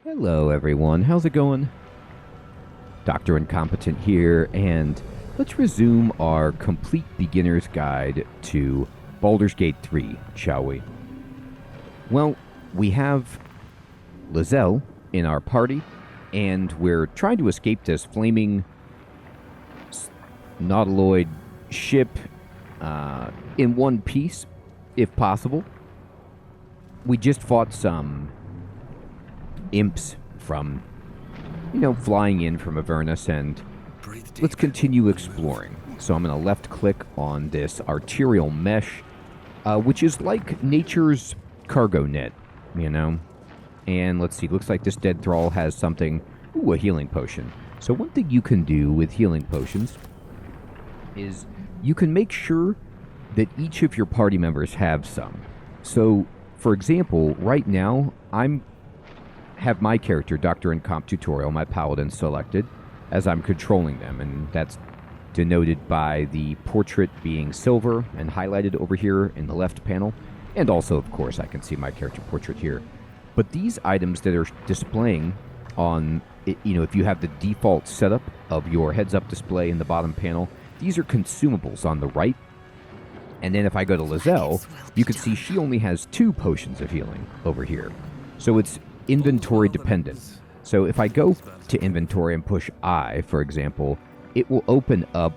Hello, everyone. How's it going? Dr. Incompetent here, and let's resume our complete beginner's guide to Baldur's Gate 3, shall we? Well, we have Lizelle in our party, and we're trying to escape this flaming nautiloid ship in one piece, if possible. We just fought some imps from, flying in from Avernus, and let's continue exploring. So I'm going to left click on this arterial mesh, which is like nature's cargo net, And let's see, looks like this dead thrall has something, a healing potion. So one thing you can do with healing potions is you can make sure that each of your party members have some. So, for example, right now, have my character, Dr. Incomp Tutorial, my paladin, selected as I'm controlling them, and that's denoted by the portrait being silver and highlighted over here in the left panel, and also, of course, I can see my character portrait here. But these items that are displaying on, if you have the default setup of your heads-up display in the bottom panel, these are consumables on the right. And then if I go to Lizelle, you can see she only has 2 potions of healing over here. So it's inventory dependent. So if I go to inventory and push I, for example, it will open up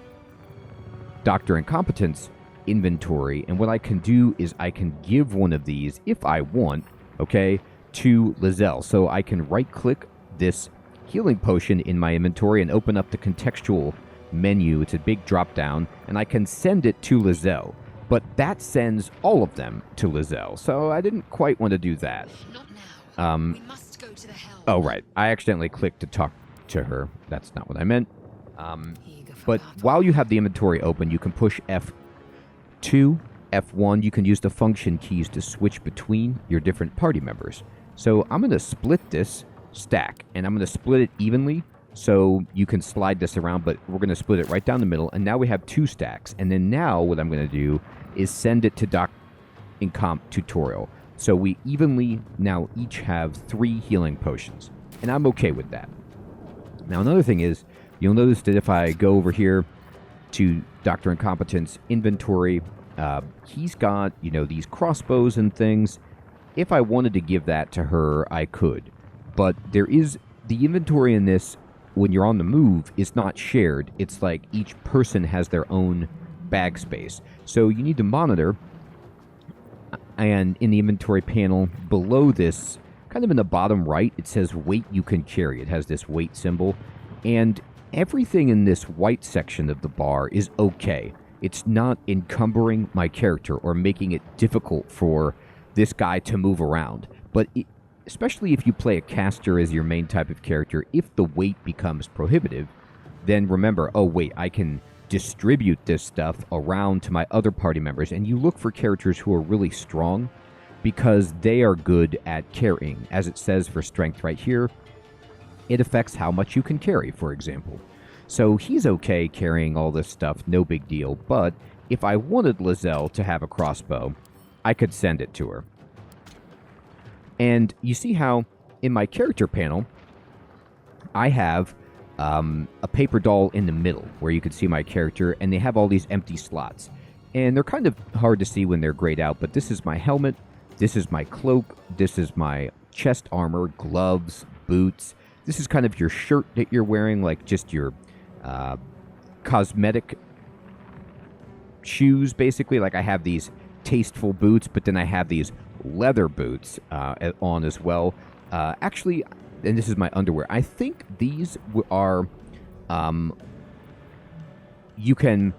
Dr. Incompetent's inventory, and what I can do is I can give one of these, if I want, to Lizelle. So I can right-click this healing potion in my inventory and open up the contextual menu. It's a big drop-down, and I can send it to Lizelle. But that sends all of them to Lizelle, so I didn't quite want to do that. Not now. We must go to the helm. Oh, right. I accidentally clicked to talk to her. That's not what I meant. But while you have the inventory open, you can push F2, F1. You can use the function keys to switch between your different party members. So I'm going to split this stack, and I'm going to split it evenly so you can slide this around, but we're going to split it right down the middle, and now we have 2 stacks. And then now what I'm going to do is send it to Doc Incomp Tutorial. So we evenly now each have 3 healing potions, and I'm okay with that. Now another thing is, you'll notice that if I go over here to Dr. Incompetent's inventory, he's got, these crossbows and things. If I wanted to give that to her, I could. But there is, the inventory in this, when you're on the move, is not shared. It's like each person has their own bag space. So you need to monitor, and in the inventory panel below this, kind of in the bottom right, it says weight you can carry. It has this weight symbol, and everything in this white section of the bar is okay. It's not encumbering my character or making it difficult for this guy to move around. But especially if you play a caster as your main type of character, if the weight becomes prohibitive, then remember, oh wait, I can distribute this stuff around to my other party members. And you look for characters who are really strong because they are good at carrying. As it says for strength right here, it affects how much you can carry, for example. So he's okay carrying all this stuff, no big deal. But if I wanted Lizelle to have a crossbow, I could send it to her. And you see how in my character panel, I have a paper doll in the middle where you can see my character, and they have all these empty slots. And they're kind of hard to see when they're grayed out, but this is my helmet, this is my cloak, this is my chest armor, gloves, boots. This is kind of your shirt that you're wearing, like just your cosmetic shoes, basically. Like I have these tasteful boots, but then I have these leather boots on as well. Actually, and this is my underwear. I think these are, you can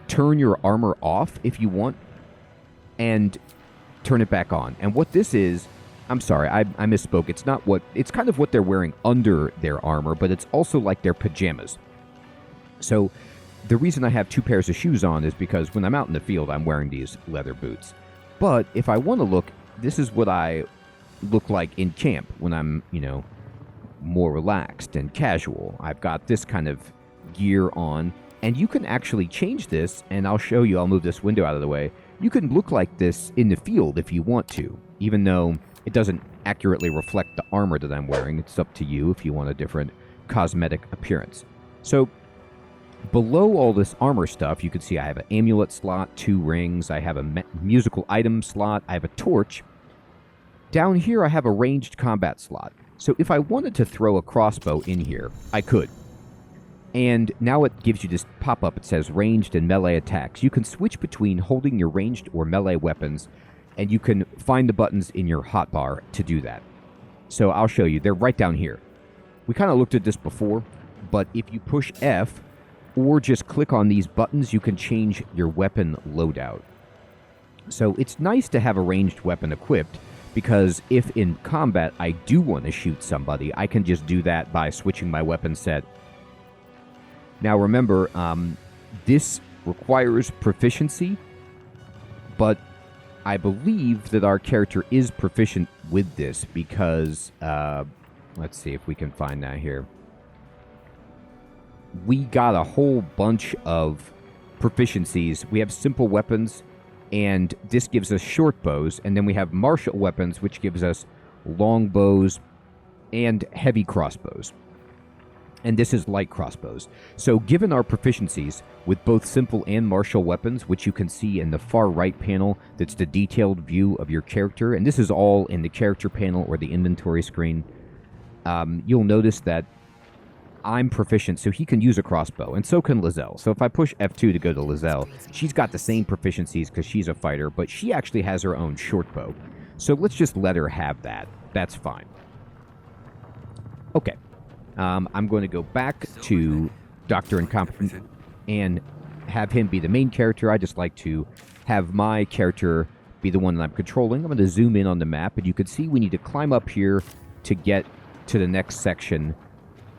turn your armor off if you want and turn it back on. And what this is, I'm sorry, I misspoke. It's kind of what they're wearing under their armor, but it's also like their pajamas. So the reason I have 2 pairs of shoes on is because when I'm out in the field, I'm wearing these leather boots. But if I want to look, this is what I look like in camp when I'm, more relaxed and casual. I've got this kind of gear on, and you can actually change this, and I'll show you. I'll move this window out of the way. You can look like this in the field if you want to, even though it doesn't accurately reflect the armor that I'm wearing. It's up to you if you want a different cosmetic appearance. So below all this armor stuff, you can see I have an amulet slot, 2 rings, I have a musical item slot, I have a torch. Down here, I have a ranged combat slot. So if I wanted to throw a crossbow in here, I could. And now it gives you this pop-up. It says ranged and melee attacks. You can switch between holding your ranged or melee weapons, and you can find the buttons in your hotbar to do that. So I'll show you. They're right down here. We kind of looked at this before, but if you push F or just click on these buttons, you can change your weapon loadout. So it's nice to have a ranged weapon equipped, because if in combat I do want to shoot somebody, I can just do that by switching my weapon set. Now remember, this requires proficiency, but I believe that our character is proficient with this because, let's see if we can find that here. We got a whole bunch of proficiencies. We have simple weapons, and this gives us short bows, and then we have martial weapons, which gives us long bows and heavy crossbows. And this is light crossbows. So given our proficiencies with both simple and martial weapons, which you can see in the far right panel, that's the detailed view of your character, and this is all in the character panel or the inventory screen, you'll notice that I'm proficient, so he can use a crossbow, and so can Lizelle. So if I push F2 to go to Lizelle, she's got the same proficiencies because she's a fighter, but she actually has her own short bow. So let's just let her have that. That's fine. Okay. I'm going to go back to Dr. Incompetent and have him be the main character. I just like to have my character be the one that I'm controlling. I'm going to zoom in on the map, and you can see we need to climb up here to get to the next section.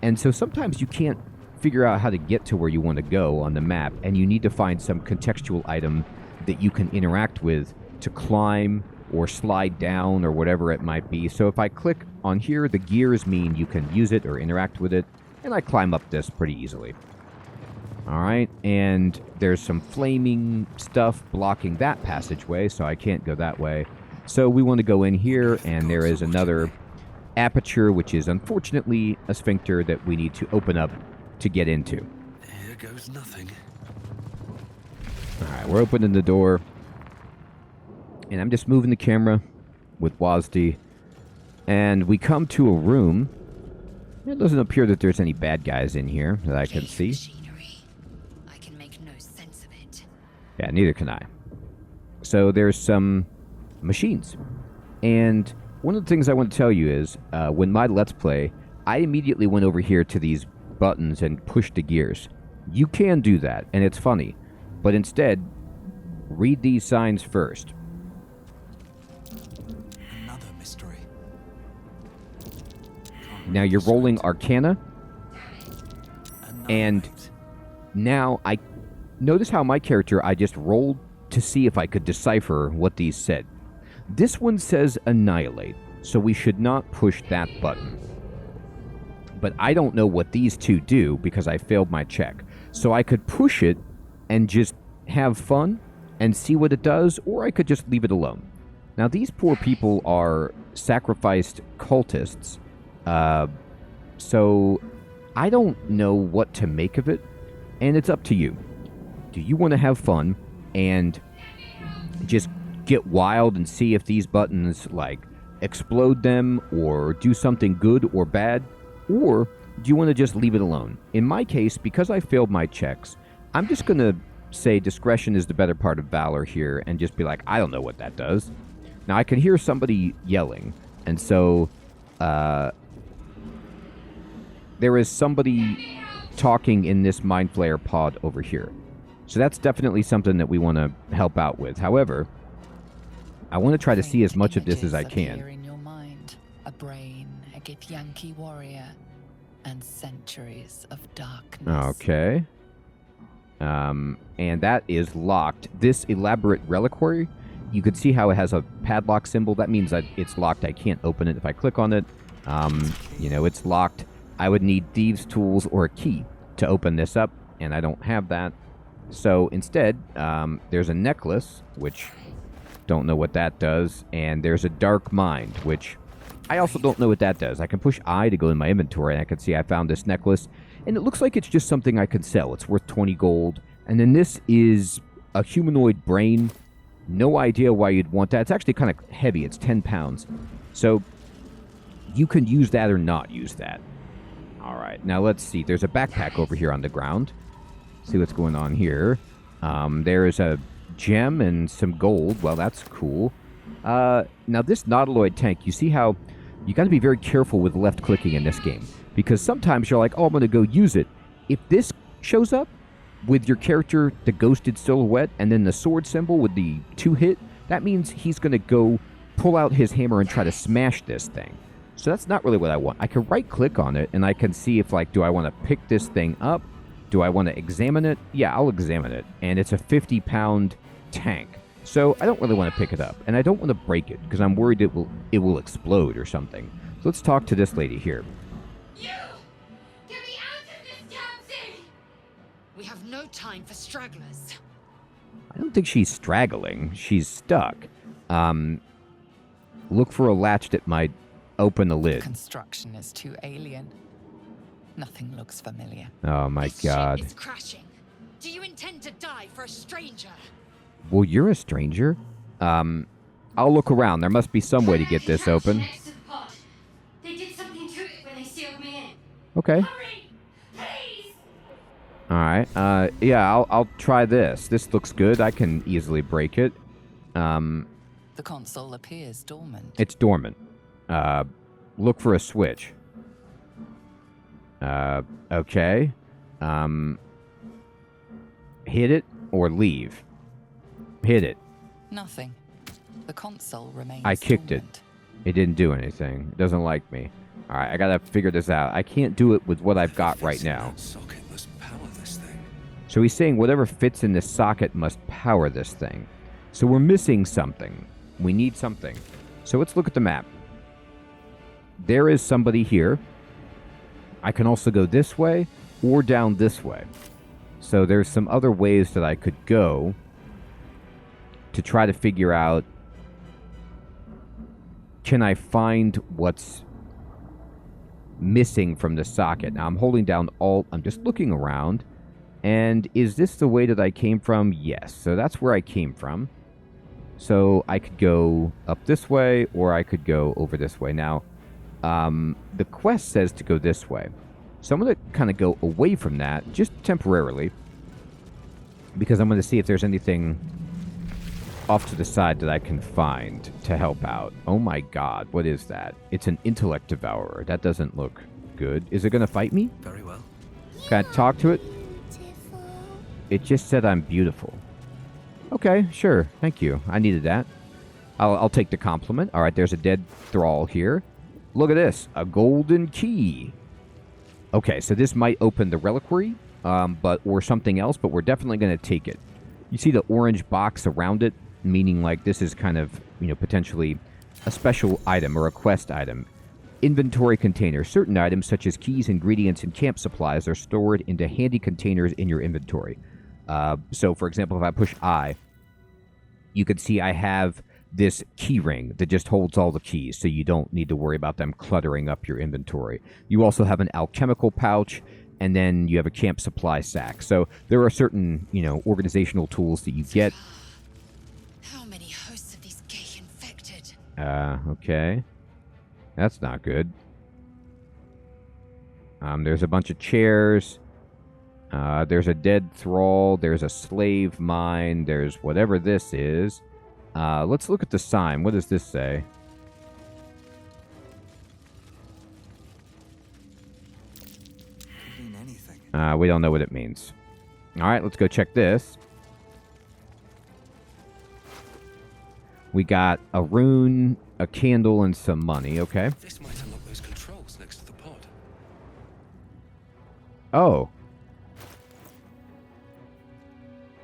And so sometimes you can't figure out how to get to where you want to go on the map, and you need to find some contextual item that you can interact with to climb or slide down or whatever it might be. So if I click on here, the gears mean you can use it or interact with it, and I climb up this pretty easily. All right, and there's some flaming stuff blocking that passageway, so I can't go that way. So we want to go in here, and there is another aperture, which is unfortunately a sphincter that we need to open up to get into. Here goes nothing. All right, we're opening the door. And I'm just moving the camera with WASD. And we come to a room. It doesn't appear that there's any bad guys in here that I can see. Machinery. I can make no sense of it. Yeah, neither can I. So there's some machines. And one of the things I want to tell you is, when my Let's Play, I immediately went over here to these buttons and pushed the gears. You can do that, and it's funny. But instead, read these signs first. Now you're rolling Arcana, and now I notice how my character, I just rolled to see if I could decipher what these said. This one says Annihilate, so we should not push that button. But I don't know what these two do because I failed my check. So I could push it and just have fun and see what it does, or I could just leave it alone. Now these poor people are sacrificed cultists. So I don't know what to make of it, and it's up to you. Do you want to have fun and just get wild and see if these buttons, like, explode them or do something good or bad? Or do you want to just leave it alone? In my case, because I failed my checks, I'm just going to say discretion is the better part of valor here and just be like, I don't know what that does. Now, I can hear somebody yelling, and so, there is somebody talking in this Mind Flayer pod over here. So that's definitely something that we want to help out with. However, I want to try to see as much of this as I can. In your mind, a brain, a Githyanki warrior, and centuries of darkness. Okay. And that is locked. This elaborate reliquary, you can see how it has a padlock symbol. That means that it's locked. I can't open it. If I click on it, it's locked. I would need thieves' tools or a key to open this up, and I don't have that. So instead, there's a necklace, which Don't know what that does. And there's a dark mind, which I also don't know what that does. I can push I to go in my inventory, and I can see I found this necklace. And it looks like it's just something I can sell. It's worth 20 gold. And then this is a humanoid brain. No idea why you'd want that. It's actually kind of heavy. It's 10 pounds. So you can use that or not use that. All right. Now let's see. There's a backpack over here on the ground. See what's going on here. There is a gem and some gold. Well, that's cool. Now this nautiloid tank, you see how you got to be very careful with left clicking in this game, because sometimes you're like, oh, I'm going to go use it. If this shows up with your character, the ghosted silhouette, and then the sword symbol with the 2-hit, that means he's going to go pull out his hammer and try to smash this thing. So that's not really what I want. I can right click on it and I can see if, like, do I want to pick this thing up? Do I want to examine it? Yeah, I'll examine it. And it's a 50-pound tank. So I don't really want to pick it up. And I don't want to break it because I'm worried it will explode or something. So let's talk to this lady here. You! Get me out of this damn thing! We have no time for stragglers. I don't think she's straggling. She's stuck. Look for a latch that might open the lid. Construction is too alien. Nothing looks familiar. Oh my This god. ship is crashing. Do you intend to die for a stranger? Well, you're a stranger. I'll look around. There must be some way to get this open. They did something to it when they sealed me in. Okay. Hurry! Please! Alright. Yeah, I'll try this. This looks good. I can easily break it. The console appears dormant. It's dormant. Look for a switch. Okay. Hit it or leave. Hit it. Nothing. The console remains I kicked dormant. it. It didn't do anything. It doesn't like me. Alright, I gotta figure this out. I can't do it with what I've got right now. That socket must power this thing. So he's saying whatever fits in this socket must power this thing. So we're missing something. We need something. So let's look at the map. There is somebody here. I can also go this way or down this way. So there's some other ways that I could go to try to figure out, can I find what's missing from the socket? Now I'm holding down Alt. I'm just looking around. And is this the way that I came from? Yes. So that's where I came from. So I could go up this way or I could go over this way. Now, the quest says to go this way. So I'm going to kind of go away from that just temporarily, because I'm going to see if there's anything off to the side that I can find to help out. Oh my god, what is that? It's an intellect devourer. That doesn't look good. Is it going to fight me? Very well. Can I talk to it? It just said I'm beautiful. Okay, sure. Thank you. I needed that. I'll take the compliment. All right, there's a dead thrall here. Look at this. A golden key. Okay, so this might open the reliquary, or something else, but we're definitely going to take it. You see the orange box around it, meaning like this is kind of, potentially a special item or a quest item. Inventory container. Certain items such as keys, ingredients, and camp supplies are stored into handy containers in your inventory. So, for example, if I push I, you can see I have this key ring that just holds all the keys, so you don't need to worry about them cluttering up your inventory. You also have an alchemical pouch, and then you have a camp supply sack. So there are certain, organizational tools that you get. How many hosts of these gay infected? Okay. That's not good. There's a bunch of chairs. There's a dead thrall. There's a slave mine. There's whatever this is. Let's look at the sign. What does this say? Could mean anything. We don't know what it means. All right, let's go check this. We got a rune, a candle, and some money. Okay. This might unlock those controls next to the pod. Oh.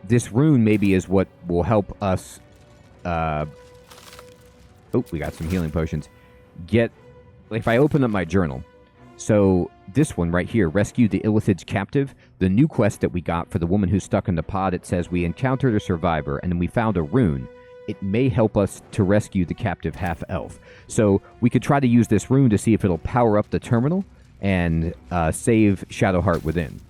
This rune maybe is what will help us... we got some healing potions. If I open up my journal, so this one right here, rescue the Illithid's captive, the new quest that we got for the woman who's stuck in the pod, it says we encountered a survivor and then we found a rune. it may help us to rescue the captive half-elf. So we could try to use this rune to see if it'll power up the terminal and save Shadowheart within.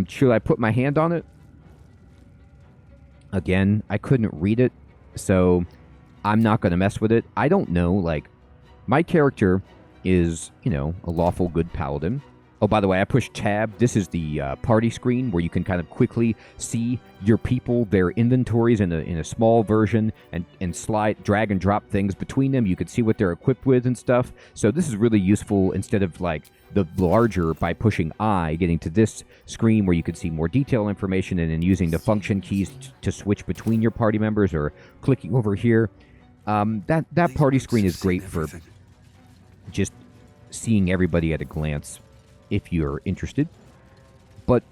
Should I put my hand on it? Again, I couldn't read it, so I'm not going to mess with it. I don't know, like, my character is, you know, a lawful good paladin. Oh, by the way, I pushed tab. This is the party screen where you can kind of quickly see your people, their inventories in a small version, and slide, drag and drop things between them. You can see what they're equipped with and stuff. So this is really useful instead of like the larger by pushing I, getting to this screen where you can see more detailed information and then using the function keys to switch between your party members or clicking over here. That party screen is great for just seeing everybody at a glance if you're interested. But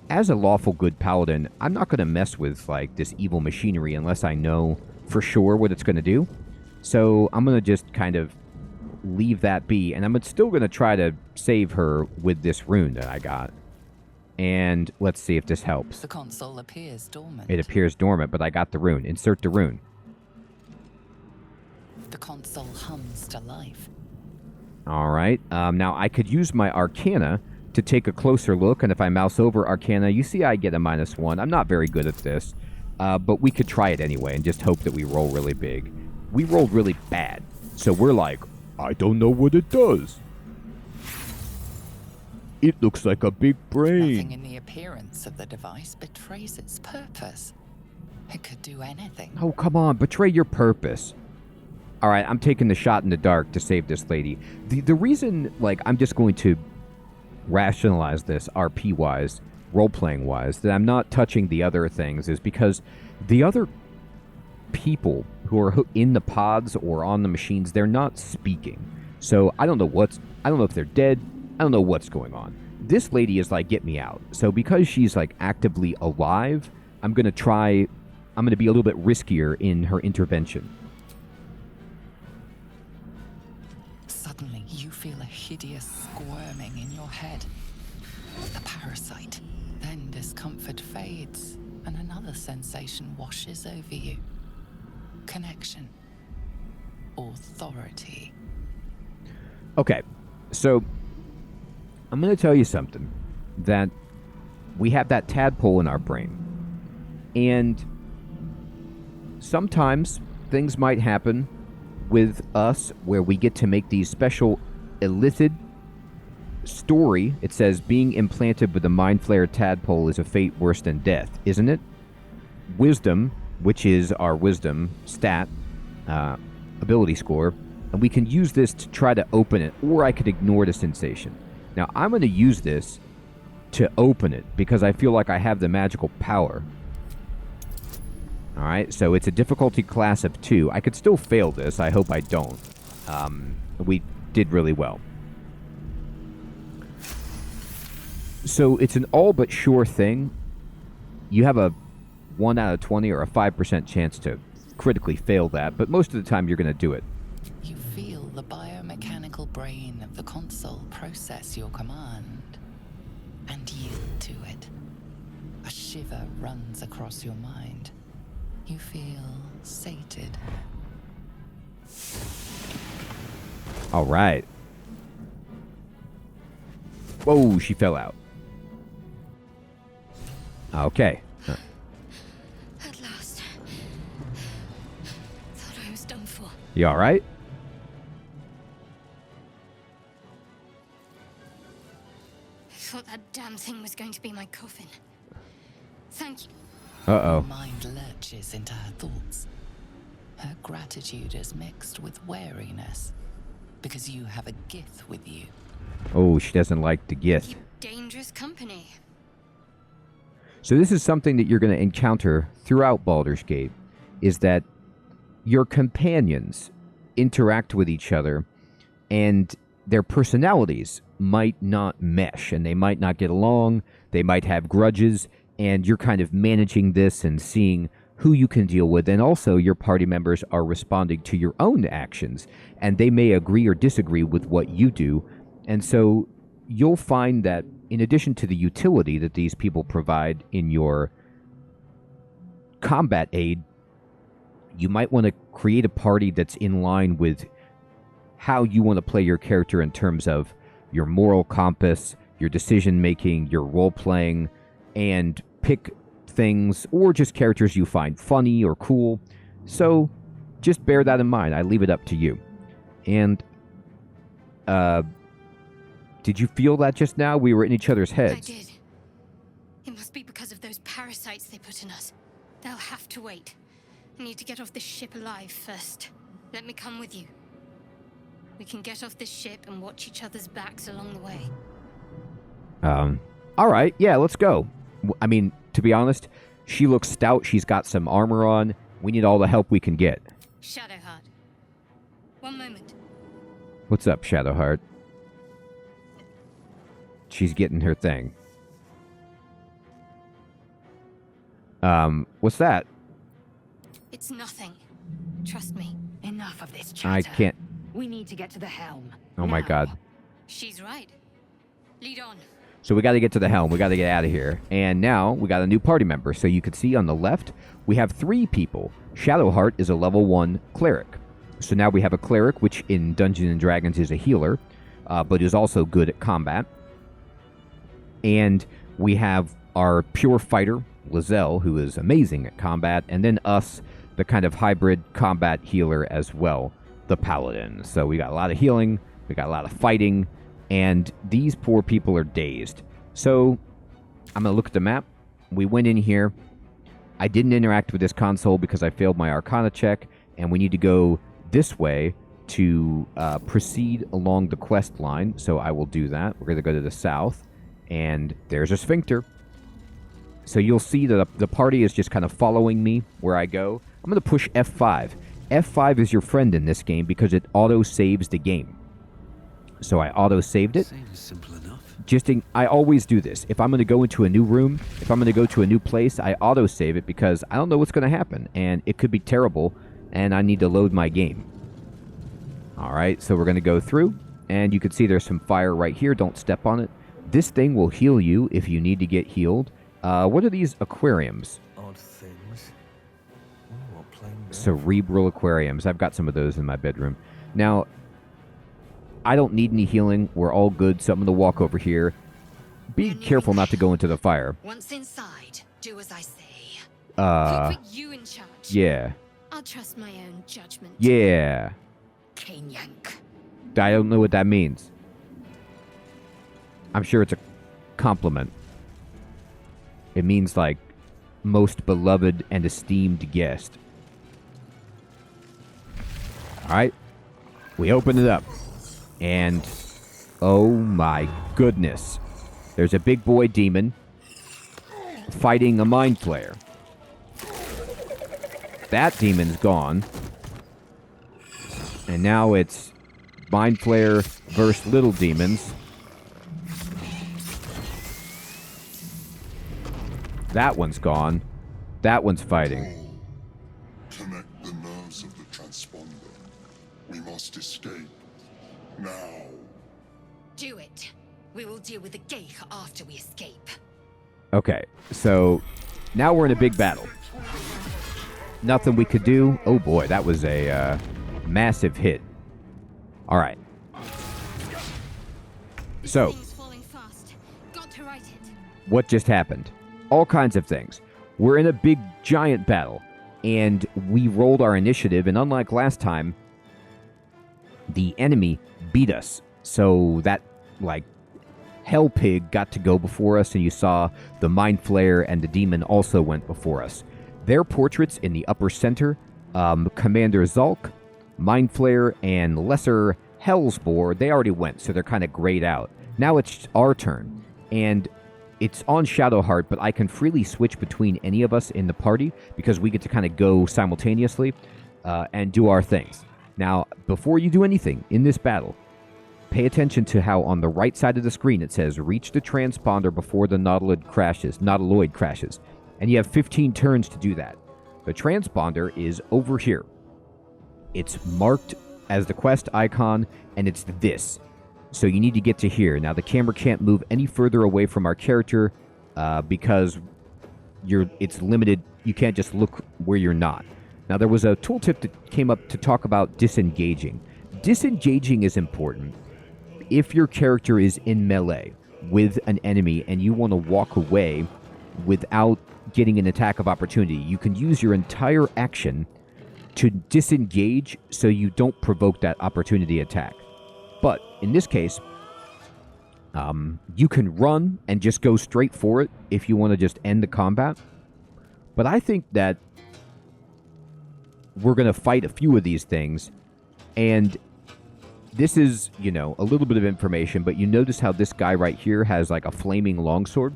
as a lawful good paladin, I'm not going to mess with like this evil machinery unless I know for sure what it's going to do. So I'm going to just kind of leave that be, and I'm still going to try to save her with this rune that I got. And let's see if this helps. The console appears dormant. It appears dormant, but I got the rune. Insert the rune. The console hums to life. All right. Now, I could use my Arcana to take a closer look, and if I mouse over Arcana, you see I get a -1. I'm not very good at this, but we could try it anyway and just hope that we roll really big. We rolled really bad, so we're like, I don't know what it does. It looks like a big brain. Nothing in the appearance of the device betrays its purpose. It could do anything. Oh, come on. Betray your purpose. All right, I'm taking the shot in the dark to save this lady. The reason, like, I'm just going to rationalize this RP-wise, role-playing-wise, that I'm not touching the other things is because the other people who are in the pods or on the machines, they're not speaking. So I don't know if they're dead. I don't know what's going on. This lady is like, get me out. So because she's like actively alive, I'm going to be a little bit riskier in her intervention. Suddenly, you feel a hideous squirming in your head. The parasite. Then discomfort fades, and another sensation washes over you. Connection. Authority. Okay, so I'm going to tell you something. That we have that tadpole in our brain. And sometimes things might happen with us where we get to make these special illicit story. It says being implanted with a mind flare tadpole is a fate worse than death, isn't it? Wisdom, which is our wisdom stat, ability score, and we can use this to try to open it, or I could ignore the sensation. Now I'm going to use this to open it because I feel like I have the magical power. Alright, so it's a difficulty class of 2. I could still fail this. I hope I don't. We did really well. So it's an all but sure thing. You have a 1 out of 20 or a 5% chance to critically fail that, but most of the time you're going to do it. You feel the biomechanical brain of the console process your command and yield to it. A shiver runs across your mind. You feel sated. All right. Whoa, she fell out. Okay. At last. Thought I was done for. You all right? I thought that damn thing was going to be my coffin. Thank you. Uh-oh. Your mind lurches into her thoughts. Her gratitude is mixed with wariness, because you have a Gith with you. Oh, she doesn't like the Gith. Keep dangerous company. So this is something that you're going to encounter throughout Baldur's Gate, is that your companions interact with each other, and their personalities might not mesh, and they might not get along, they might have grudges, and you're kind of managing this and seeing who you can deal with, and also your party members are responding to your own actions, and they may agree or disagree with what you do, and so you'll find that in addition to the utility that these people provide in your combat aid, you might want to create a party that's in line with how you want to play your character in terms of your moral compass, your decision making, your role playing, and pick things or just characters you find funny or cool. So just bear that in mind. I leave it up to you. And did you feel that just now? We were in each other's I heads. did. It must be because of those parasites they put in us. They'll have to wait. I need to get off this ship alive first. Let me come with you. We can get off this ship and watch each other's backs along the way. All right. Yeah, let's go. I mean, to be honest, she looks stout. She's got some armor on. We need all the help we can get. Shadowheart. One moment. What's up, Shadowheart? She's getting her thing. What's that? It's nothing. Trust me. Enough of this chatter. I can't. We need to get to the helm. Oh my Now. god. She's right. Lead on. So we got to get to the helm. We got to get out of here. And now we got a new party member. So you can see on the left, we have 3 people. Shadowheart is a level 1 cleric. So now we have a cleric, which in Dungeons and Dragons is a healer, but is also good at combat. And we have our pure fighter, Lizelle, who is amazing at combat. And then us, the kind of hybrid combat healer as well, the paladin. So we got a lot of healing, we got a lot of fighting, and these poor people are dazed. So I'm going to look at the map. We went in here. I didn't interact with this console because I failed my Arcana check, and we need to go this way to proceed along the quest line. So I will do that. We're going to go to the south, and there's a sphincter. So you'll see that the party is just kind of following me where I go. I'm going to push F5. F5 is your friend in this game because it auto-saves the game. So I auto-saved it. Seems simple enough. I always do this. If I'm going to go into a new room, if I'm going to go to a new place, I auto-save it because I don't know what's going to happen. And it could be terrible, and I need to load my game. All right, so we're going to go through. And you can see there's some fire right here. Don't step on it. This thing will heal you if you need to get healed. What are these aquariums? Odd things. Oh, what plane there? Cerebral aquariums. I've got some of those in my bedroom. Now, I don't need any healing. We're all good, so I'm going to walk over here. Be careful not to go into the fire. Once inside, do as I say. Uh, Who put you in charge? yeah. I'll trust my own judgment. Yeah. Cane yank. I don't know what that means. I'm sure it's a compliment. It means, like, most beloved and esteemed guest. Alright. We open it up. And, oh my goodness. There's a big boy demon fighting a mind flayer. That demon's gone. And now it's mind flayer versus little demons. That one's gone. That one's fighting. Connect the nerves of the transponder. We must escape. Now. Do it. We will deal with the Geich after we escape. Okay, so now we're in a big battle. Nothing we could do. Oh boy, that was a massive hit. All right. So, Things falling fast. Got to right it. what just happened? All kinds of things. We're in a big, giant battle, and we rolled our initiative, and unlike last time, the enemy beat us. So that, like, Hell Pig got to go before us, and you saw the Mind Flayer and the Demon also went before us. Their portraits in the upper center, Commander Zulk, Mind Flayer, and Lesser Hellsboar, they already went, so they're kind of grayed out. Now it's our turn, and it's on Shadowheart, but I can freely switch between any of us in the party because we get to kind of go simultaneously and do our things. Now, before you do anything in this battle, pay attention to how on the right side of the screen it says, reach the transponder before the nautiloid crashes. And you have 15 turns to do that. The transponder is over here. It's marked as the quest icon, and it's this. So you need to get to here. Now, the camera can't move any further away from our character because it's limited you can't just look where you're not. Now, there was a tooltip that came up to talk about disengaging. Disengaging is important if your character is in melee with an enemy and you want to walk away without getting an attack of opportunity. You can use your entire action to disengage so you don't provoke that opportunity attack. But in this case, you can run and just go straight for it if you want to just end the combat. But I think that we're going to fight a few of these things, and this is, you know, a little bit of information, but you notice how this guy right here has like a flaming longsword?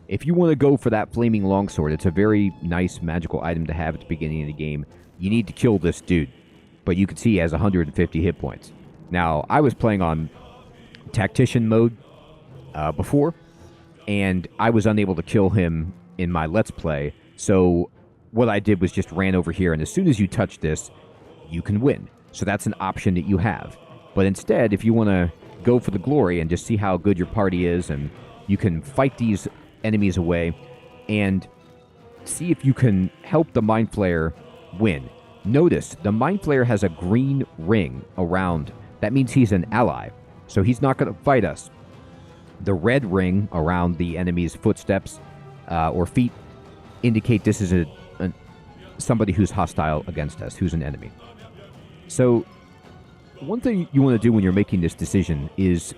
If you want to go for that flaming longsword, it's a very nice magical item to have at the beginning of the game. You need to kill this dude, but you can see he has 150 hit points. Now, I was playing on tactician mode before, and I was unable to kill him in my Let's Play, so what I did was just ran over here, and as soon as you touch this, you can win. So that's an option that you have. But instead, if you want to go for the glory and just see how good your party is, and you can fight these enemies away and see if you can help the Mind Flayer win. Notice, the Mind Flayer has a green ring around. That means he's an ally, so he's not going to fight us. The red ring around the enemy's footsteps or feet indicate this is somebody who's hostile against us, who's an enemy. So, one thing you want to do when you're making this decision is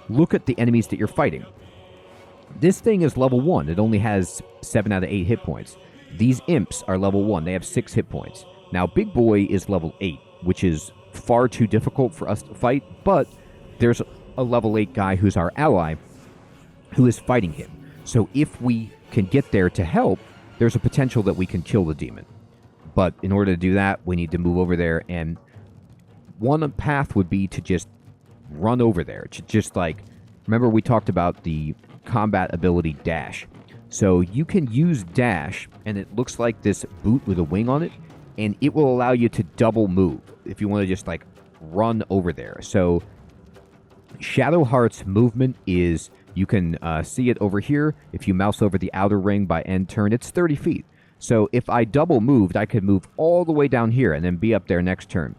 look at the enemies that you're fighting. This thing is level 1. It only has 7 out of 8 hit points. These imps are level 1. They have 6 hit points. Now, Big Boy is level 8, which is far too difficult for us to fight, but there's a level 8 guy who's our ally who is fighting him. So if we can get there to help, there's a potential that we can kill the demon. But in order to do that, we need to move over there, and one path would be to just run over there. Just like, remember we talked about the combat ability dash. So you can use dash, and it looks like this boot with a wing on it, and it will allow you to double move if you want to just like run over there. So Shadowheart's movement is, you can see it over here. If you mouse over the outer ring by end turn, it's 30 feet. So if I double moved, I could move all the way down here and then be up there next turn.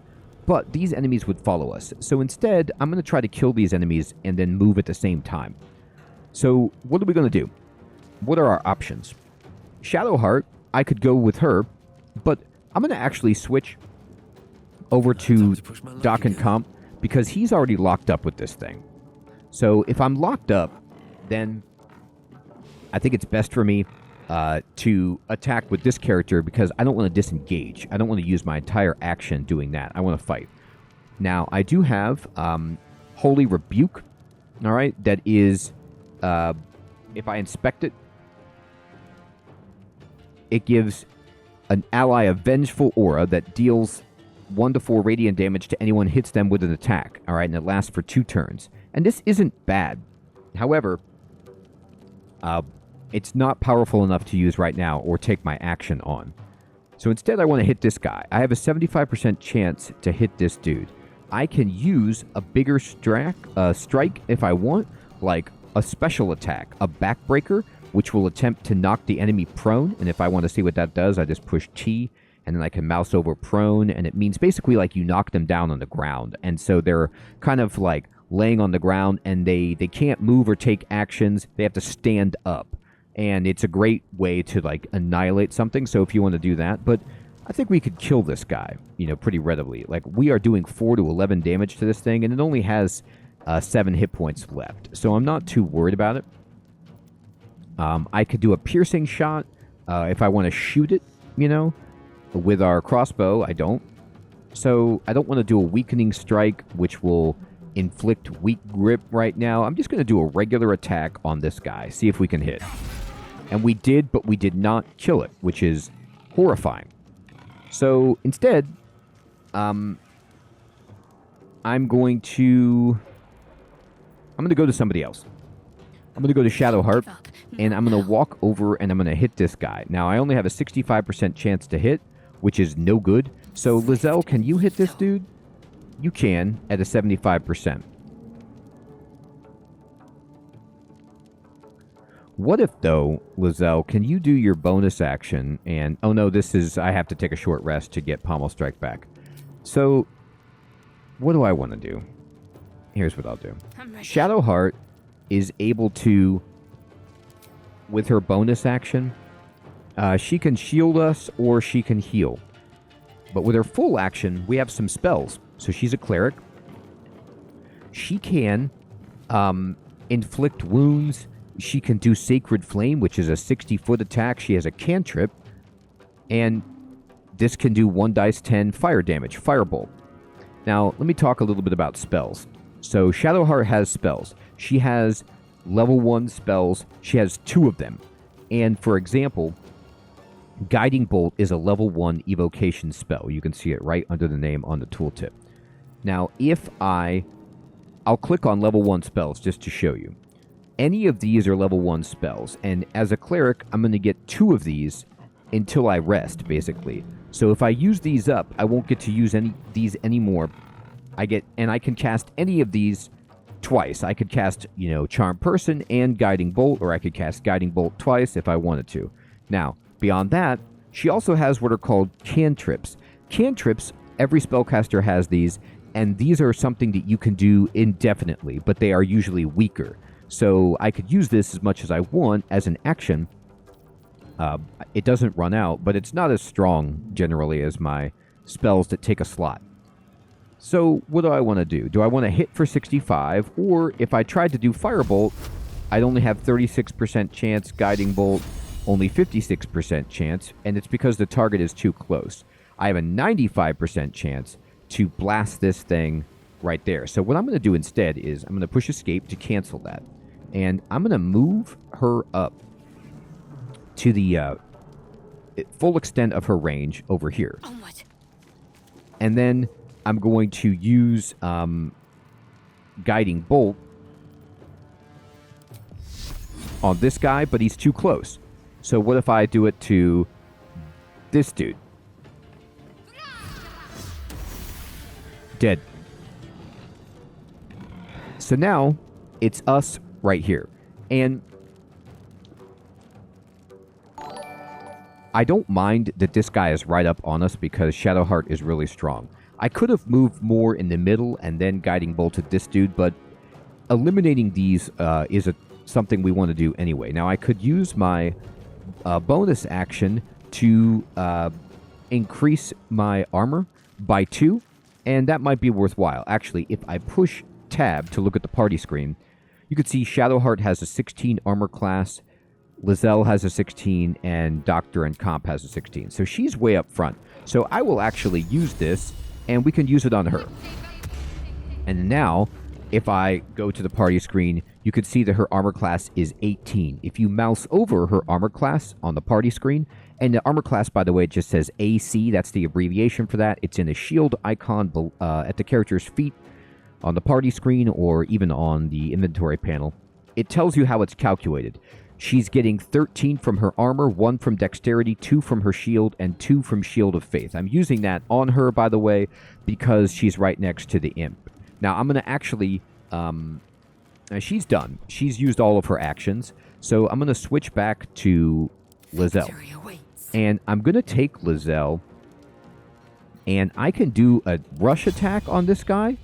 But these enemies would follow us. So instead, I'm going to try to kill these enemies and then move at the same time. So what are we going to do? What are our options? Shadowheart, I could go with her, but I'm going to actually switch over to Doc and Comp because he's already locked up with this thing. So if I'm locked up, then I think it's best for me to attack with this character because I don't want to disengage. I don't want to use my entire action doing that. I want to fight. Now, I do have Holy Rebuke, all right, that is, if I inspect it, it gives an ally a vengeful aura that deals 1 to 4 radiant damage to anyone hits them with an attack, all right, and it lasts for 2 turns. And this isn't bad. However, it's not powerful enough to use right now or take my action on. So instead, I want to hit this guy. I have a 75% chance to hit this dude. I can use a bigger strike if I want, like a special attack, a backbreaker, which will attempt to knock the enemy prone. And if I want to see what that does, I just push T, and then I can mouse over prone, and it means basically like you knock them down on the ground. And so they're kind of like laying on the ground, and they can't move or take actions. They have to stand up. And it's a great way to like annihilate something. So if you want to do that, but I think we could kill this guy, you know, pretty readily. Like, we are doing 4 to 11 damage to this thing, and it only has 7 hit points left. So I'm not too worried about it. I could do a piercing shot if I want to shoot it, you know. With our crossbow, I don't. So I don't want to do a weakening strike, which will inflict weak grip right now. I'm just going to do a regular attack on this guy, see if we can hit. And we did, but we did not kill it, which is horrifying. So instead, I'm going to go to somebody else. I'm going to go to Shadowheart, and I'm going to walk over and I'm going to hit this guy. Now, I only have a 65% chance to hit, which is no good. So, Lizelle, can you hit this dude? You can, at a 75%. What if, though, Lizelle, can you do your bonus action and... Oh, no, this is... I have to take a short rest to get Pommel Strike back. So, what do I want to do? Here's what I'll do. Shadowheart is able to, with her bonus action, she can shield us or she can heal. But with her full action, we have some spells. So she's a cleric. She can inflict wounds. She can do Sacred Flame, which is a 60-foot attack. She has a cantrip. And this can do 1 dice 10 fire damage, Firebolt. Now, let me talk a little bit about spells. So Shadowheart has spells. She has level 1 spells. She has 2 of them. And for example, Guiding Bolt is a level 1 evocation spell. You can see it right under the name on the tooltip. Now, if I'll click on level 1 spells just to show you. Any of these are level 1 spells, and as a cleric, I'm going to get 2 of these until I rest, basically. So if I use these up, I won't get to use these anymore. I can cast any of these twice. I could cast, Charm Person and Guiding Bolt, or I could cast Guiding Bolt twice if I wanted to. Now, beyond that, she also has what are called cantrips. Cantrips, every spellcaster has these, and these are something that you can do indefinitely, but they are usually weaker. So I could use this as much as I want as an action. It doesn't run out, but it's not as strong generally as my spells that take a slot. So what do I want to do? Do I want to hit for 65? Or if I tried to do Firebolt, I'd only have 36% chance, Guiding Bolt, only 56% chance, and it's because the target is too close. I have a 95% chance to blast this thing right there. So what I'm going to do instead is I'm going to push Escape to cancel that. And I'm going to move her up to the full extent of her range over here. Onward. And then I'm going to use Guiding Bolt on this guy, but he's too close. So what if I do it to this dude? Dead. So now it's us right here. And I don't mind that this guy is right up on us because Shadowheart is really strong. I could have moved more in the middle and then Guiding Bolted this dude, but eliminating these is something we want to do anyway. Now, I could use my bonus action to increase my armor by 2, and that might be worthwhile. Actually, if I push Tab to look at the party screen, you can see Shadowheart has a 16 armor class, Lizelle has a 16, and Doctor and Comp has a 16. So she's way up front. So I will actually use this, and we can use it on her. And now, if I go to the party screen, you can see that her armor class is 18. If you mouse over her armor class on the party screen, and the armor class, by the way, it just says AC, that's the abbreviation for that. It's in the shield icon at the character's feet on the party screen or even on the inventory panel. It tells you how it's calculated. She's getting 13 from her armor, 1 from dexterity, 2 from her shield, and 2 from Shield of Faith. I'm using that on her, by the way, because she's right next to the imp. Now, I'm going to actually... she's done. She's used all of her actions. So I'm going to switch back to Lizelle. And I'm going to take Lizelle, and I can do a rush attack on this guy,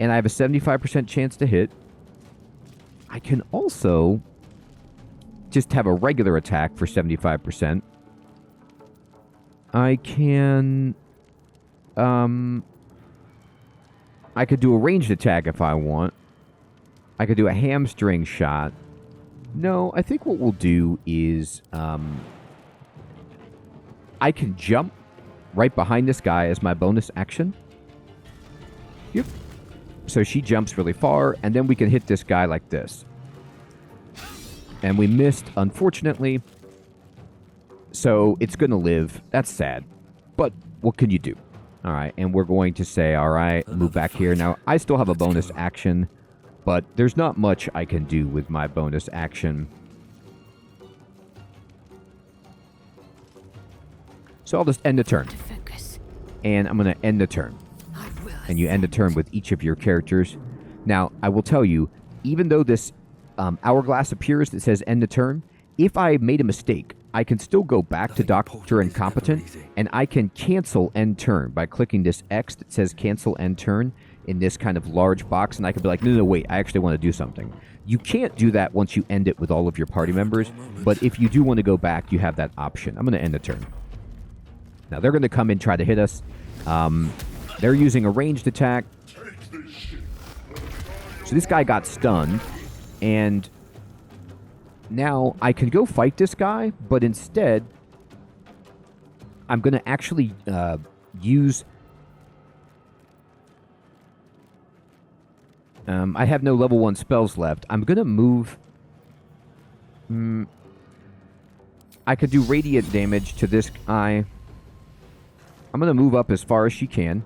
and I have a 75% chance to hit. I can also just have a regular attack for 75%. I can... I could do a ranged attack if I want. I could do a hamstring shot. No, I think what we'll do is... I can jump right behind this guy as my bonus action. Yep. So she jumps really far, and then we can hit this guy like this. And we missed, unfortunately. So it's going to live. That's sad. But what can you do? All right, and we're going to say, all right, move back here. Now, I still have a bonus action, but there's not much I can do with my bonus action. So I'll just end the turn. And I'm going to end the turn. And you end the turn with each of your characters. Now, I will tell you, even though this hourglass appears that says end the turn. If I made a mistake, I can still go back to Dr. Incompetent, and I can cancel end turn by clicking this X that says cancel end turn in this kind of large box, and I could be like, no, wait, I actually want to do something. You can't do that once you end it with all of your party members, but if you do want to go back, you have that option. I'm going to end the turn. Now, they're going to come and try to hit us. They're using a ranged attack. So this guy got stunned, and now I can go fight this guy, but instead, I'm going to actually use... I have no level 1 spells left. I'm going to move... I could do radiant damage to this guy. I'm going to move up as far as she can.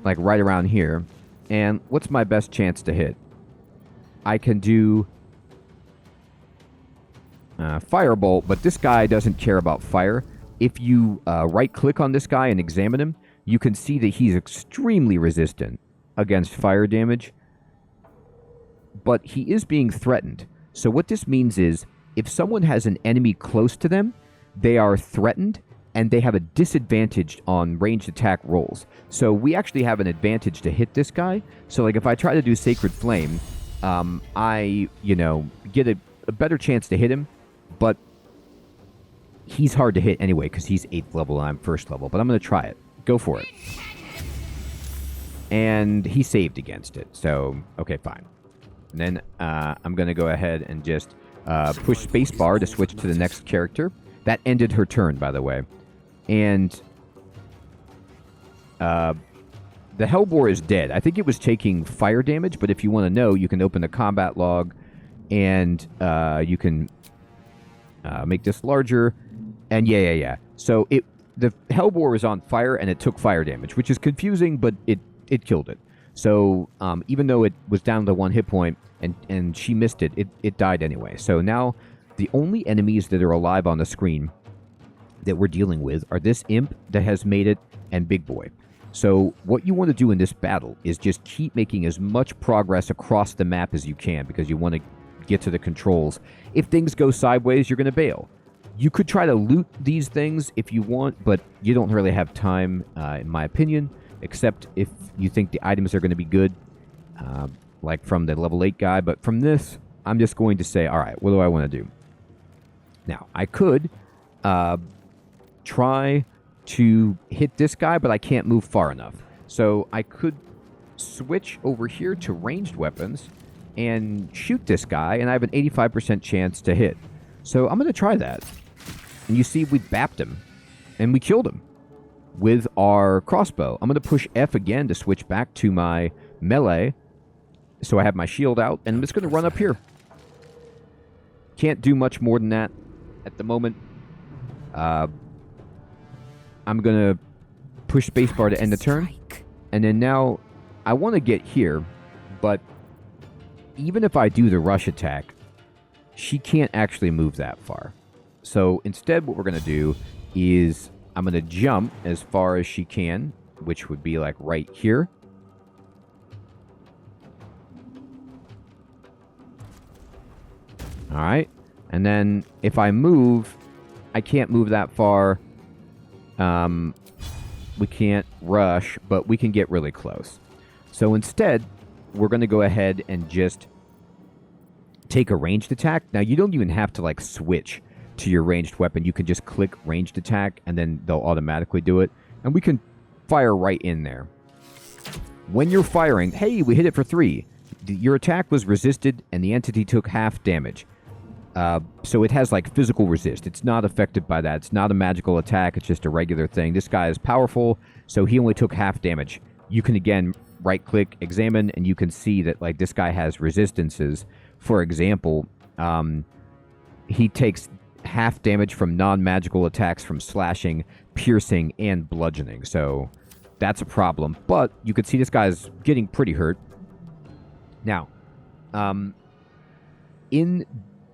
Like right around here. And what's my best chance to hit? I can do... Firebolt, but this guy doesn't care about fire. If you right-click on this guy and examine him, you can see that he's extremely resistant against fire damage. But he is being threatened. So what this means is, if someone has an enemy close to them, they are threatened, and they have a disadvantage on ranged attack rolls. So we actually have an advantage to hit this guy. So like if I try to do Sacred Flame, I, get a better chance to hit him, but he's hard to hit anyway because he's 8th level and I'm 1st level. But I'm going to try it. Go for it. And he saved against it. So, okay, fine. And then I'm going to go ahead and just push spacebar to switch to the next character. That ended her turn, by the way. And the Hellbore is dead. I think it was taking fire damage, but if you want to know, you can open the combat log and you can make this larger. And yeah. So the Hellbore was on fire and it took fire damage, which is confusing, but it killed it. So even though it was down to 1 hit point and she missed it, it died anyway. So now the only enemies that are alive on the screen that we're dealing with are this imp that has made it and Big Boy. So what you want to do in this battle is just keep making as much progress across the map as you can because you want to get to the controls. If things go sideways, you're going to bail. You could try to loot these things if you want, but you don't really have time, in my opinion, except if you think the items are going to be good, like from the level 8 guy. But from this, I'm just going to say, all right, what do I want to do? Now, I could try to hit this guy, but I can't move far enough. So I could switch over here to ranged weapons and shoot this guy, and I have an 85% chance to hit. So I'm going to try that. And you see, we bapped him, and we killed him with our crossbow. I'm going to push F again to switch back to my melee, so I have my shield out, and I'm just going to run up here. Can't do much more than that at the moment. I'm going to push spacebar to end the turn. And then now, I want to get here, but even if I do the rush attack, she can't actually move that far. So instead, what we're going to do is I'm going to jump as far as she can, which would be like right here. All right. And then if I move, I can't move that far. We can't rush, but we can get really close. So instead, we're going to go ahead and just take a ranged attack. Now, you don't even have to like switch to your ranged weapon. You can just click ranged attack and then they'll automatically do it. And we can fire right in there. When you're firing, hey, we hit it for 3. Your attack was resisted and the entity took half damage. So it has like physical resist. It's not affected by that. It's not a magical attack. It's just a regular thing. This guy is powerful, so he only took half damage. You can again right click, examine, and you can see that like this guy has resistances. For example, he takes half damage from non-magical attacks from slashing, piercing, and bludgeoning. So that's a problem. But you can see this guy's getting pretty hurt. Now, in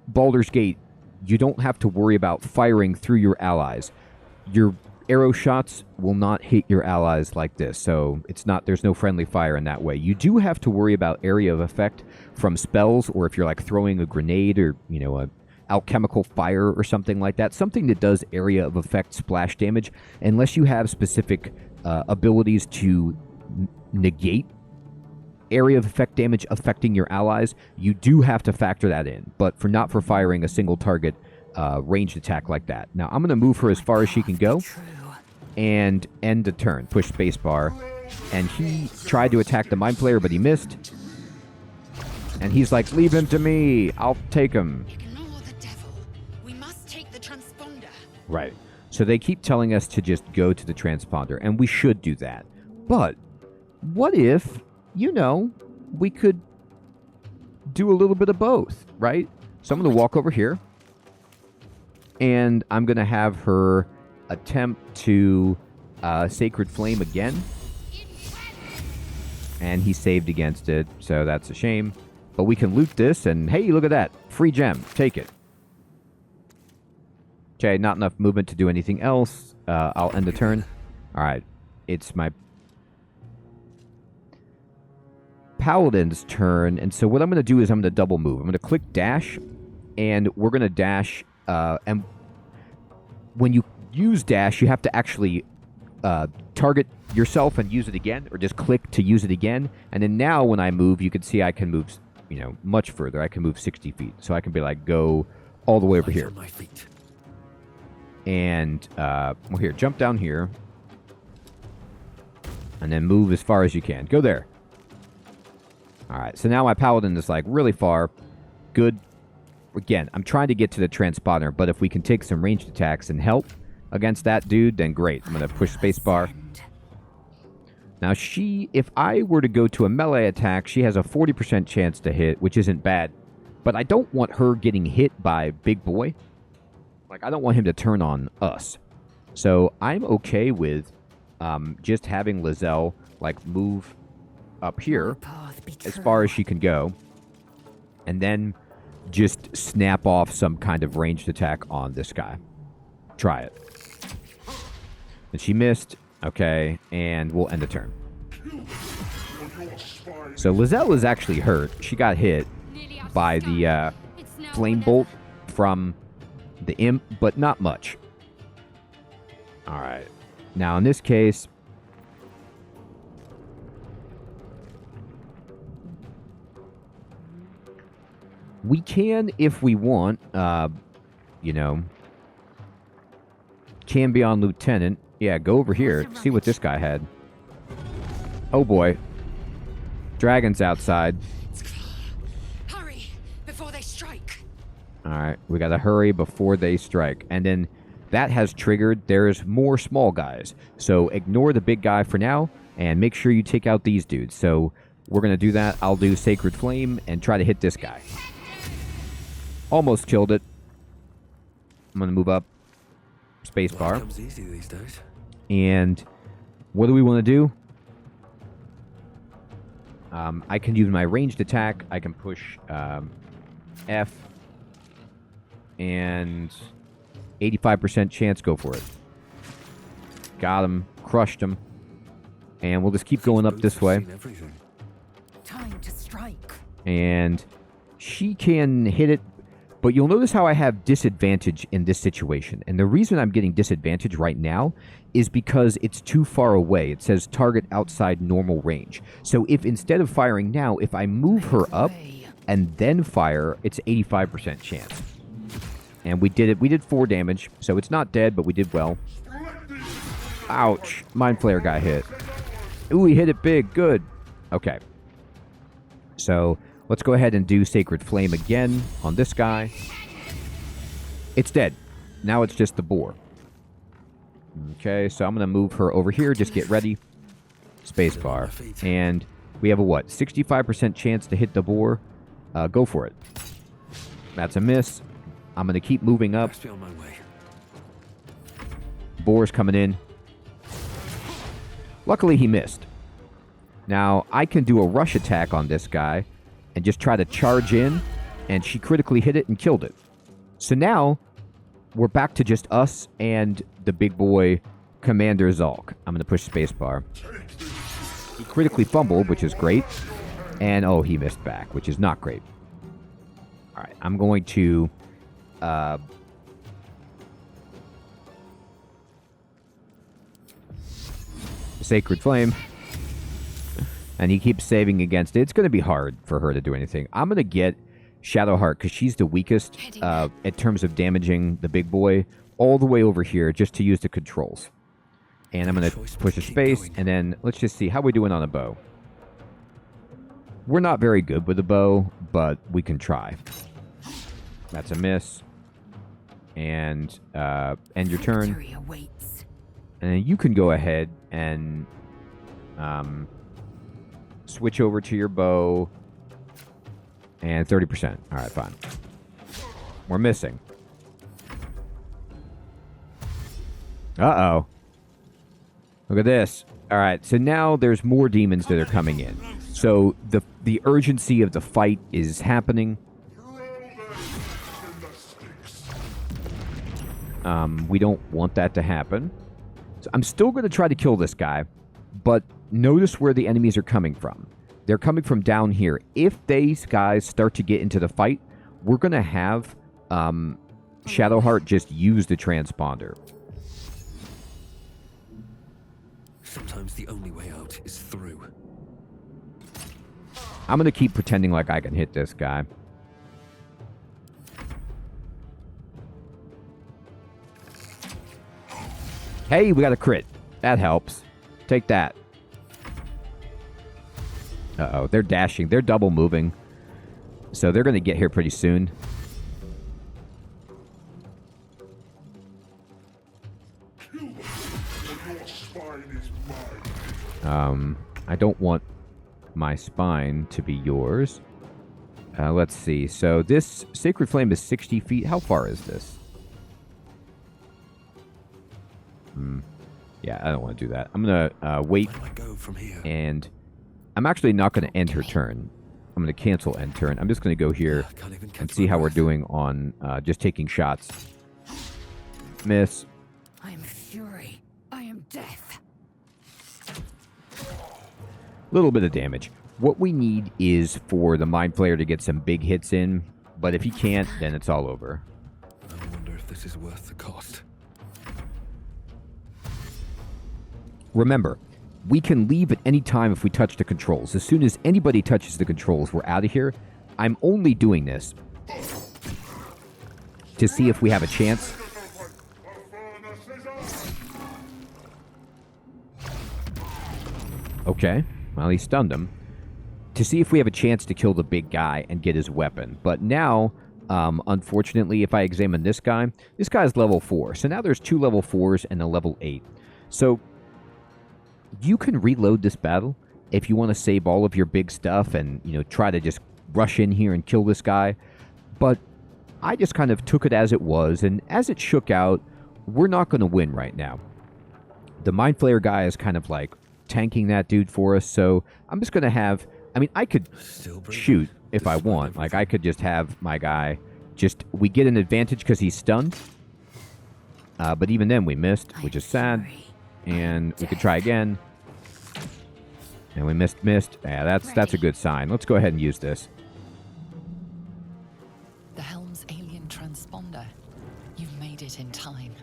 Baldur's Gate, you don't have to worry about firing through your allies. Your arrow shots will not hit your allies like this, so there's no friendly fire in that way. You do have to worry about area of effect from spells, or if you're like throwing a grenade or, a alchemical fire or something like that, something that does area of effect splash damage, unless you have specific abilities to negate area of effect damage affecting your allies, you do have to factor that in, but not for firing a single target ranged attack like that. Now, I'm going to move her as far as she can go and end the turn. Push spacebar. And he tried to attack the Mind Flayer, but he missed. And he's like, leave him to me. I'll take him. Ignore the devil. We must take the transponder. Right. So they keep telling us to just go to the transponder, and we should do that. But what if, we could do a little bit of both, right? So I'm going to walk over here, and I'm going to have her attempt to Sacred Flame again. And he saved against it, so that's a shame. But we can loot this, and hey, look at that. Free gem. Take it. Okay, not enough movement to do anything else. I'll end the turn. Alright, it's my Paladin's turn, and so what I'm going to do is I'm going to double move. I'm going to click dash, and we're going to dash, and when you use dash, you have to actually target yourself and use it again, or just click to use it again, and then now when I move, you can see I can move, much further. I can move 60 feet, so I can be like, go all the way over here. My feet. And, here, jump down here, and then move as far as you can. Go there. Alright, so now my Paladin is, really far. Good. Again, I'm trying to get to the transponder, but if we can take some ranged attacks and help against that dude, then great. I'm going to push spacebar. Now, if I were to go to a melee attack, she has a 40% chance to hit, which isn't bad. But I don't want her getting hit by Big Boy. I don't want him to turn on us. So I'm okay with just having Lizelle, move up here as far as she can go. And then just snap off some kind of ranged attack on this guy. Try it. And she missed. Okay, and we'll end the turn. So Lizelle is actually hurt. She got hit by the flame bolt from the imp, but not much. Alright. Now, in this case, we can, if we want, can be on Lieutenant. Yeah, go over here. See what this guy had. Oh boy. Dragon's outside. Hurry before they strike. Alright, we gotta hurry before they strike. And then that has triggered. There's more small guys. So ignore the big guy for now, and make sure you take out these dudes. So we're gonna do that. I'll do Sacred Flame and try to hit this guy. Almost killed it. I'm gonna move up. Spacebar. Comes easy these days. And what do we want to do? I can use my ranged attack. I can push F. And 85% chance. Go for it. Got him. Crushed him. And we'll just keep going up this way. Time to strike. And she can hit it. But you'll notice how I have disadvantage in this situation. And the reason I'm getting disadvantage right now is because it's too far away. It says target outside normal range. So if instead of firing now, if I move her up and then fire, it's 85% chance. And we did it. We did 4 damage. So it's not dead, but we did well. Ouch. Mind Flayer got hit. Ooh, he hit it big. Good. Okay. So let's go ahead and do Sacred Flame again on this guy. It's dead. Now it's just the boar. Okay, so I'm going to move her over here. Just get ready. Spacebar. And we have a what? 65% chance to hit the boar. Go for it. That's a miss. I'm going to keep moving up. Boar's coming in. Luckily, he missed. Now, I can do a rush attack on this guy and just try to charge in, and she critically hit it and killed it. So now, we're back to just us and the big boy Commander Zulk. I'm going to push spacebar. He critically fumbled, which is great. And, oh, he missed back, which is not great. All right, I'm going to... Sacred Flame. And he keeps saving against it. It's going to be hard for her to do anything. I'm going to get Shadowheart, because she's the weakest in terms of damaging the big boy, all the way over here just to use the controls. And I'm going to push a space, and then let's just see how we're doing on a bow. We're not very good with a bow, but we can try. That's a miss. And end your turn. And then you can go ahead and switch over to your bow. And 30%. All right, fine. We're missing. Uh-oh. Look at this. All right, so now there's more demons that are coming in. So the urgency of the fight is happening. We don't want that to happen. So I'm still going to try to kill this guy, but notice where the enemies are coming from. They're coming from down here. If these guys start to get into the fight, we're going to have Shadowheart just use the transponder. Sometimes the only way out is through. I'm going to keep pretending like I can hit this guy. Hey, we got a crit. That helps. Take that. Uh-oh, they're dashing. They're double moving. So they're going to get here pretty soon. I don't want my spine to be yours. Let's see. So this Sacred Flame is 60 feet. How far is this? Yeah, I don't want to do that. I'm going to wait. And I'm actually not going to end her turn. I'm going to cancel end turn. I'm just going to go here and see how we're doing on just taking shots. Miss. I am fury. I am death. Little bit of damage. What we need is for the Mind Flayer to get some big hits in, but if he can't, then it's all over. I wonder if this is worth the cost. Remember, we can leave at any time if we touch the controls. As soon as anybody touches the controls, we're out of here. I'm only doing this to see if we have a chance. Okay, well, he stunned him. To see if we have a chance to kill the big guy and get his weapon. But now, unfortunately, if I examine this guy's level 4. So now there's 2 level 4s and a level 8. So you can reload this battle if you want to save all of your big stuff and, you know, try to just rush in here and kill this guy. But I just kind of took it as it was, and as it shook out, we're not going to win right now. The Mind Flayer guy is kind of like tanking that dude for us, so I'm just going to have... I mean, I could shoot if I want. Like, I could just have my guy just... We get an advantage because he's stunned. But even then, we missed, which is sad. And we could try again. And we missed. Yeah, that's a good sign. Let's go ahead and use this. The helm's alien transponder. You've made it in time.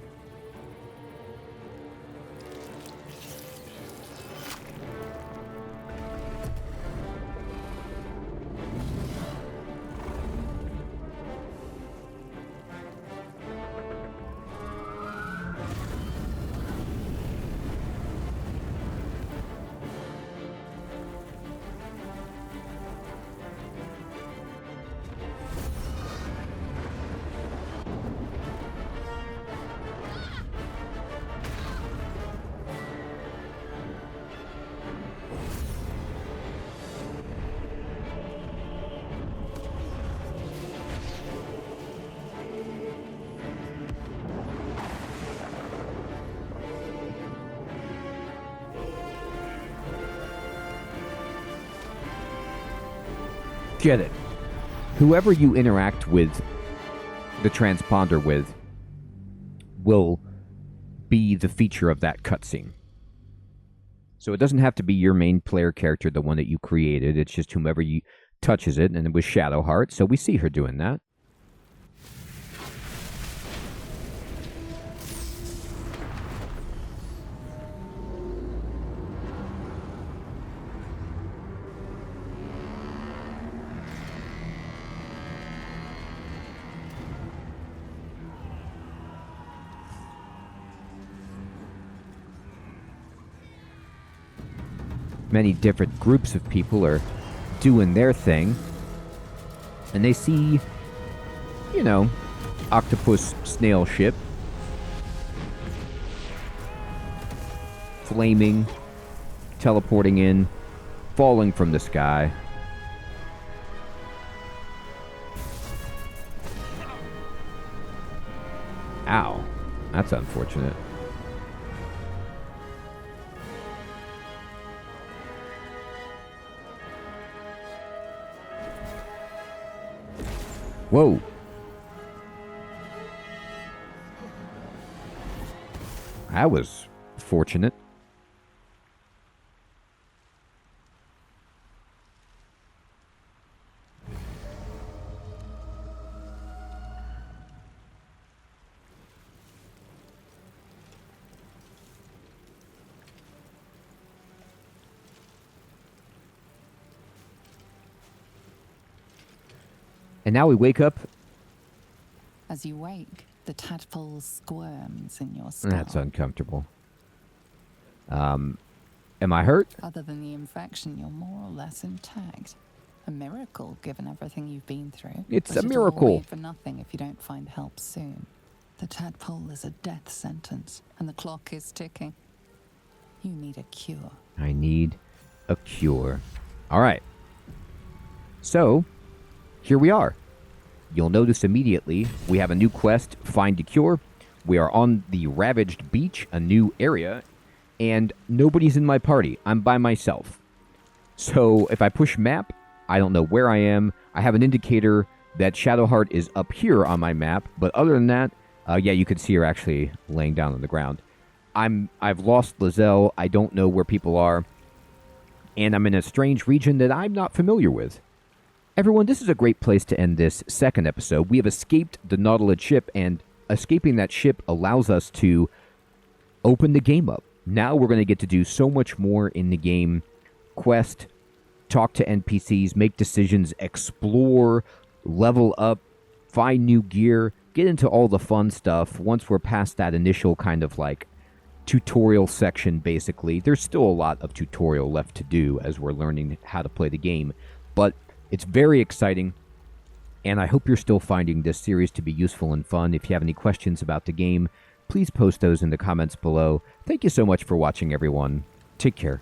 Get it. Whoever you interact with the transponder with will be the feature of that cutscene. So it doesn't have to be your main player character, the one that you created. It's just whomever you touches it, and it was Shadowheart, so we see her doing that. Many different groups of people are doing their thing. And they see, you know, octopus snail ship. Flaming, teleporting in, falling from the sky. Ow. That's unfortunate. Whoa. That was fortunate. And now we wake up. As you wake, the tadpole squirms in your skull. That's uncomfortable. Am I hurt? Other than the infection, you're more or less intact. A miracle, given everything you've been through. It's But a it'll all miracle. be for nothing if you don't find help soon. The tadpole is a death sentence, and the clock is ticking. You need a cure. I need a cure. All right. So, here we are. You'll notice immediately we have a new quest, Find a Cure. We are on the Ravaged Beach, a new area, and nobody's in my party. I'm by myself. So if I push map, I don't know where I am. I have an indicator that Shadowheart is up here on my map, but other than that, yeah, you can see her actually laying down on the ground. I've lost Lizelle. I don't know where people are, and I'm in a strange region that I'm not familiar with. Everyone, this is a great place to end this second episode. We have escaped the nautiloid ship, and escaping that ship allows us to open the game up. Now we're going to get to do so much more in the game. Quest, talk to NPCs, make decisions, explore, level up, find new gear, get into all the fun stuff. Once we're past that initial kind of like tutorial section, basically, there's still a lot of tutorial left to do as we're learning how to play the game. But it's very exciting, and I hope you're still finding this series to be useful and fun. If you have any questions about the game, please post those in the comments below. Thank you so much for watching, everyone. Take care.